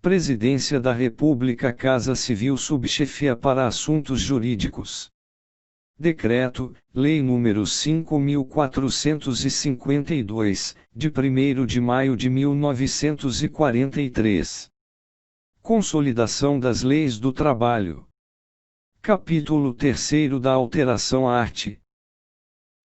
Presidência da República, Casa Civil, Subchefia para Assuntos Jurídicos. Decreto, Lei nº 5.452, de 1º de maio de 1943. Consolidação das Leis do Trabalho. Capítulo 3º da Alteração art.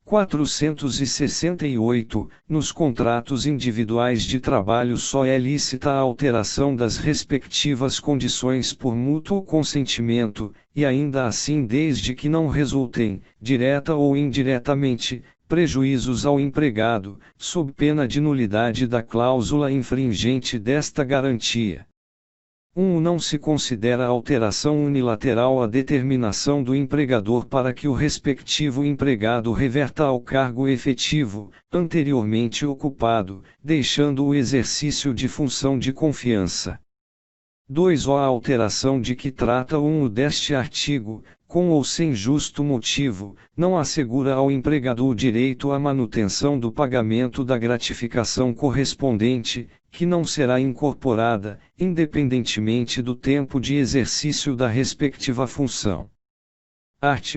468, nos contratos individuais de trabalho só é lícita a alteração das respectivas condições por mútuo consentimento, e ainda assim desde que não resultem, direta ou indiretamente, prejuízos ao empregado, sob pena de nulidade da cláusula infringente desta garantia. 1. Não se considera alteração unilateral a determinação do empregador para que o respectivo empregado reverta ao cargo efetivo, anteriormente ocupado, deixando o exercício de função de confiança. 2. A alteração de que trata deste artigo, com ou sem justo motivo, não assegura ao empregado o direito à manutenção do pagamento da gratificação correspondente, que não será incorporada, independentemente do tempo de exercício da respectiva função. Art.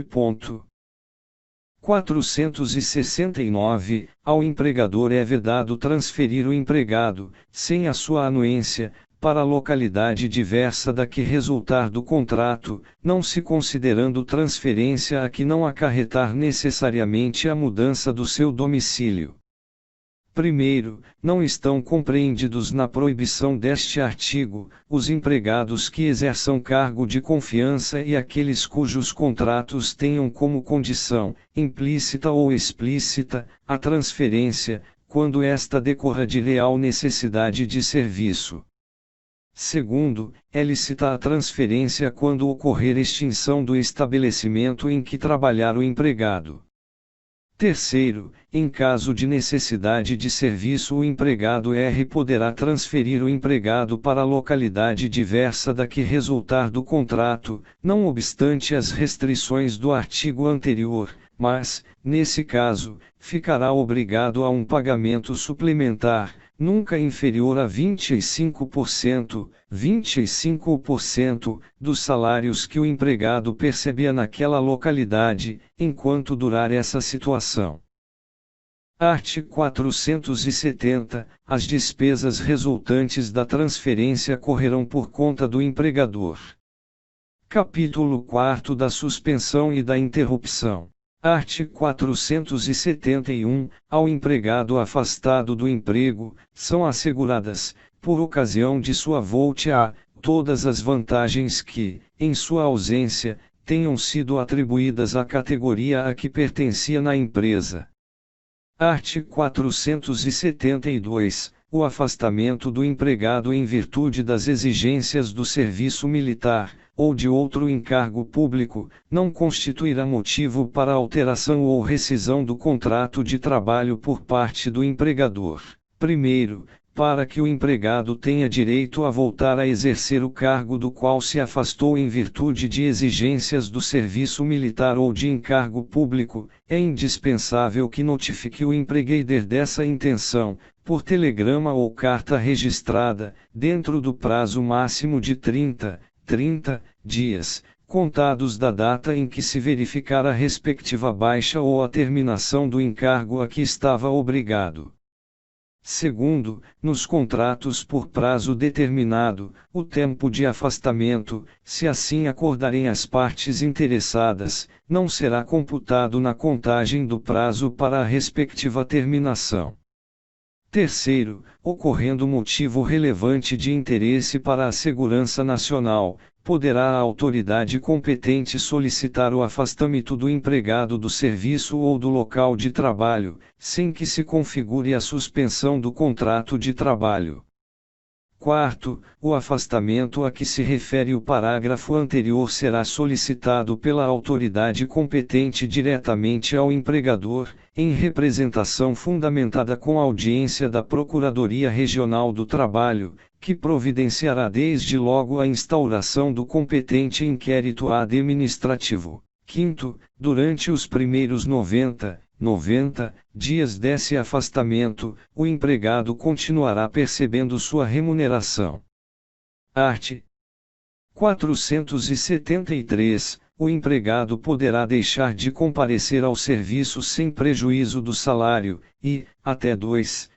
469. Ao empregador é vedado transferir o empregado, sem a sua anuência, para a localidade diversa da que resultar do contrato, não se considerando transferência a que não acarretar necessariamente a mudança do seu domicílio. Primeiro, não estão compreendidos na proibição deste artigo, os empregados que exerçam cargo de confiança e aqueles cujos contratos tenham como condição, implícita ou explícita, a transferência, quando esta decorra de real necessidade de serviço. Segundo, é lícita a transferência quando ocorrer extinção do estabelecimento em que trabalhar o empregado. Terceiro, em caso de necessidade de serviço, o empregado poderá transferir o empregado para a localidade diversa da que resultar do contrato, não obstante as restrições do artigo anterior, mas, nesse caso, ficará obrigado a um pagamento suplementar, nunca inferior a 25%, dos salários que o empregado percebia naquela localidade, enquanto durar essa situação. Art. 470. As despesas resultantes da transferência correrão por conta do empregador. Capítulo 4 da suspensão e da interrupção. Art. 471. Ao empregado afastado do emprego, são asseguradas, por ocasião de sua volta, todas as vantagens que, em sua ausência, tenham sido atribuídas à categoria a que pertencia na empresa. Art. 472. O afastamento do empregado em virtude das exigências do serviço militar, ou de outro encargo público, não constituirá motivo para alteração ou rescisão do contrato de trabalho por parte do empregador. Primeiro, para que o empregado tenha direito a voltar a exercer o cargo do qual se afastou em virtude de exigências do serviço militar ou de encargo público, é indispensável que notifique o empregador dessa intenção, por telegrama ou carta registrada, dentro do prazo máximo de 30 dias, contados da data em que se verificar a respectiva baixa ou a terminação do encargo a que estava obrigado. Segundo, nos contratos por prazo determinado, o tempo de afastamento, se assim acordarem as partes interessadas, não será computado na contagem do prazo para a respectiva terminação. Terceiro, ocorrendo motivo relevante de interesse para a segurança nacional, poderá a autoridade competente solicitar o afastamento do empregado do serviço ou do local de trabalho, sem que se configure a suspensão do contrato de trabalho. Quarto, o afastamento a que se refere o parágrafo anterior será solicitado pela autoridade competente diretamente ao empregador, em representação fundamentada com audiência da Procuradoria Regional do Trabalho, que providenciará desde logo a instauração do competente inquérito administrativo. Quinto, durante os primeiros 90 dias desse afastamento, o empregado continuará percebendo sua remuneração. Art. 473. O empregado poderá deixar de comparecer ao serviço sem prejuízo do salário, e, até 2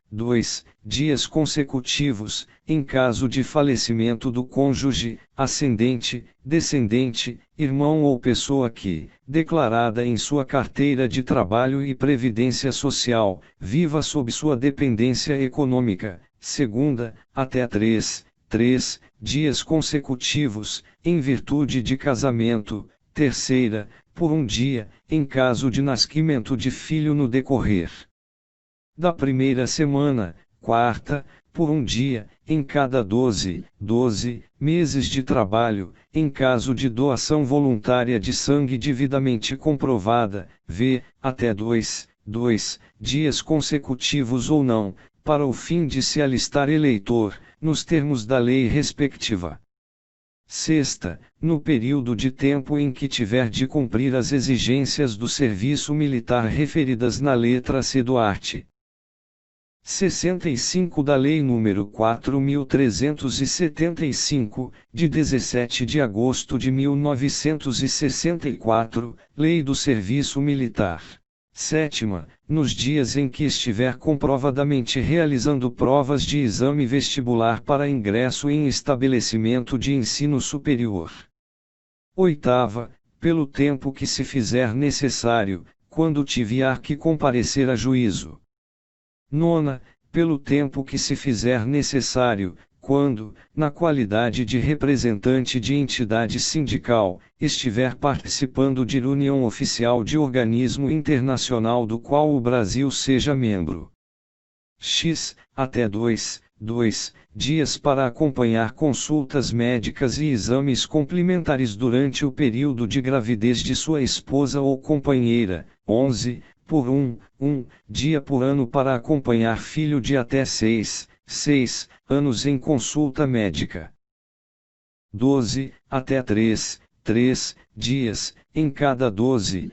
dias consecutivos, em caso de falecimento do cônjuge, ascendente, descendente, irmão ou pessoa que, declarada em sua carteira de trabalho e previdência social, viva sob sua dependência econômica. Segunda, até 3 dias consecutivos, em virtude de casamento. Terceira, por um dia, em caso de nascimento de filho no decorrer da primeira semana. Quarta, por um dia, em cada 12 meses de trabalho, em caso de doação voluntária de sangue devidamente comprovada, v. até 2 dias consecutivos ou não, para o fim de se alistar eleitor, nos termos da lei respectiva. Sexta, no período de tempo em que tiver de cumprir as exigências do serviço militar referidas na letra C do art. 65 da Lei nº 4.375, de 17 de agosto de 1964, Lei do Serviço Militar. Sétima, nos dias em que estiver comprovadamente realizando provas de exame vestibular para ingresso em estabelecimento de ensino superior. Oitava, pelo tempo que se fizer necessário, quando tiver que comparecer a juízo. Nona, pelo tempo que se fizer necessário, quando, na qualidade de representante de entidade sindical, estiver participando de reunião oficial de organismo internacional do qual o Brasil seja membro. X, até 2 dias para acompanhar consultas médicas e exames complementares durante o período de gravidez de sua esposa ou companheira. 11, por um dia por ano para acompanhar filho de até 6 anos em consulta médica. 12, até 3 dias, em cada 12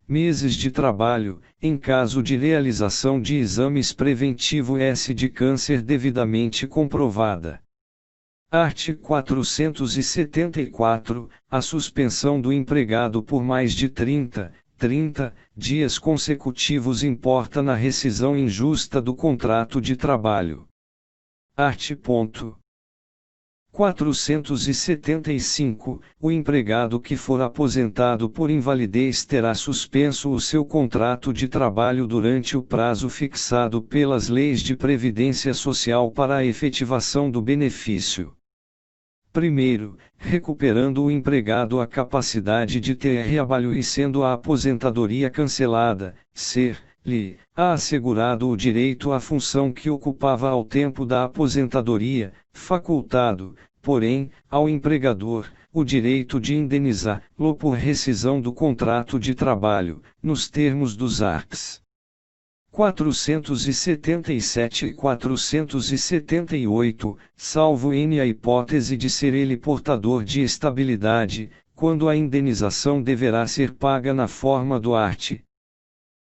meses de trabalho, em caso de realização de exames preventivo S de câncer devidamente comprovada. Art. 474, a suspensão do empregado por mais de 30 dias consecutivos importa na rescisão injusta do contrato de trabalho. Art. 475, o empregado que for aposentado por invalidez terá suspenso o seu contrato de trabalho durante o prazo fixado pelas leis de previdência social para a efetivação do benefício. Primeiro, recuperando o empregado a capacidade de ter trabalho e sendo a aposentadoria cancelada, ser-lhe assegurado o direito à função que ocupava ao tempo da aposentadoria, facultado, porém, ao empregador, o direito de indenizá-lo por rescisão do contrato de trabalho, nos termos dos arts. 477 e 478, salvo a hipótese de ser ele portador de estabilidade, quando a indenização deverá ser paga na forma do art.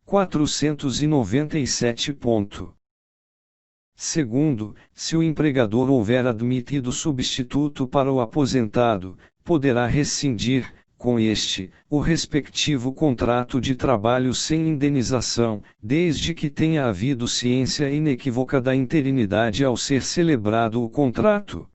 497. Segundo, se o empregador houver admitido substituto para o aposentado, poderá rescindir, com este, o respectivo contrato de trabalho sem indenização, desde que tenha havido ciência inequívoca da interinidade ao ser celebrado o contrato.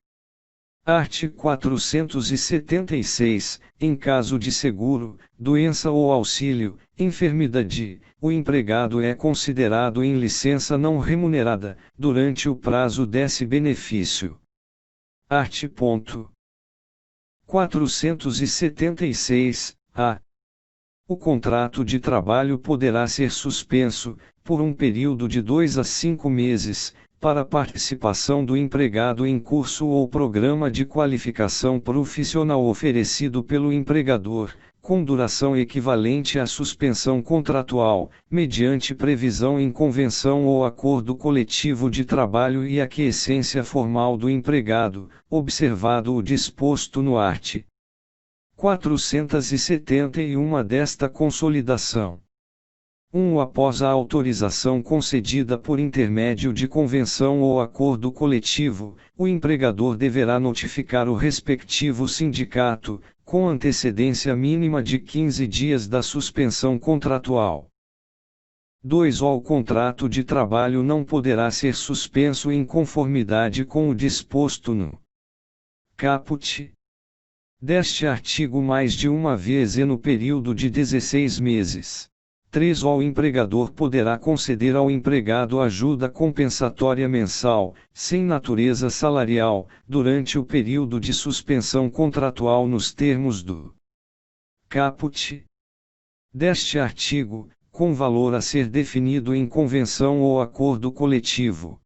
Art. 476, em caso de seguro, doença ou auxílio, enfermidade, o empregado é considerado em licença não remunerada, durante o prazo desse benefício. Art. 476-A. O contrato de trabalho poderá ser suspenso, por um período de 2 a 5 meses, para participação do empregado em curso ou programa de qualificação profissional oferecido pelo empregador, com duração equivalente à suspensão contratual, mediante previsão em convenção ou acordo coletivo de trabalho e aquiescência formal do empregado, observado o disposto no art. 471 desta consolidação. Após a autorização concedida por intermédio de convenção ou acordo coletivo, o empregador deverá notificar o respectivo sindicato, com antecedência mínima de 15 dias da suspensão contratual. 2. O contrato de trabalho não poderá ser suspenso em conformidade com o disposto no caput deste artigo mais de uma vez e no período de 16 meses. 3. O empregador poderá conceder ao empregado ajuda compensatória mensal, sem natureza salarial, durante o período de suspensão contratual nos termos do caput deste artigo, com valor a ser definido em convenção ou acordo coletivo.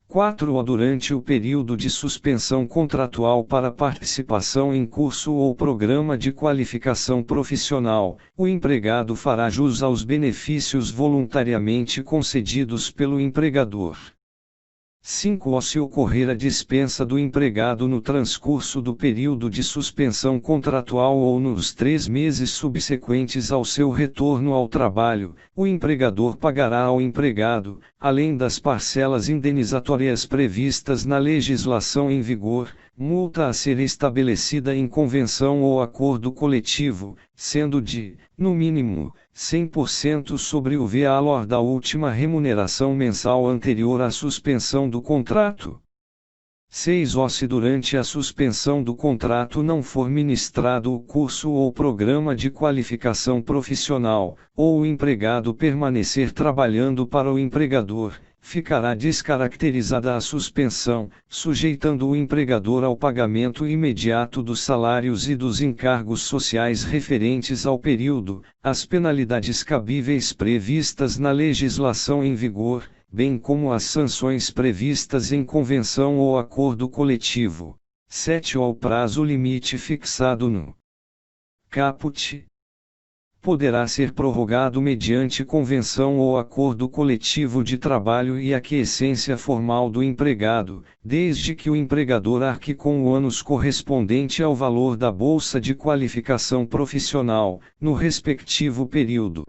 4. Durante o período de suspensão contratual para participação em curso ou programa de qualificação profissional, o empregado fará jus aos benefícios voluntariamente concedidos pelo empregador. 5. Se ocorrer a dispensa do empregado no transcurso do período de suspensão contratual ou nos 3 meses subsequentes ao seu retorno ao trabalho, o empregador pagará ao empregado, além das parcelas indenizatórias previstas na legislação em vigor, multa a ser estabelecida em convenção ou acordo coletivo, sendo de, no mínimo, 100% sobre o valor da última remuneração mensal anterior à suspensão do contrato. 6. Se durante a suspensão do contrato não for ministrado o curso ou programa de qualificação profissional, ou o empregado permanecer trabalhando para o empregador, ficará descaracterizada a suspensão, sujeitando o empregador ao pagamento imediato dos salários e dos encargos sociais referentes ao período, as penalidades cabíveis previstas na legislação em vigor, bem como as sanções previstas em convenção ou acordo coletivo. 7. O prazo limite fixado no caput poderá ser prorrogado mediante convenção ou acordo coletivo de trabalho e aquiescência formal do empregado, desde que o empregador arque com o ônus correspondente ao valor da bolsa de qualificação profissional, no respectivo período.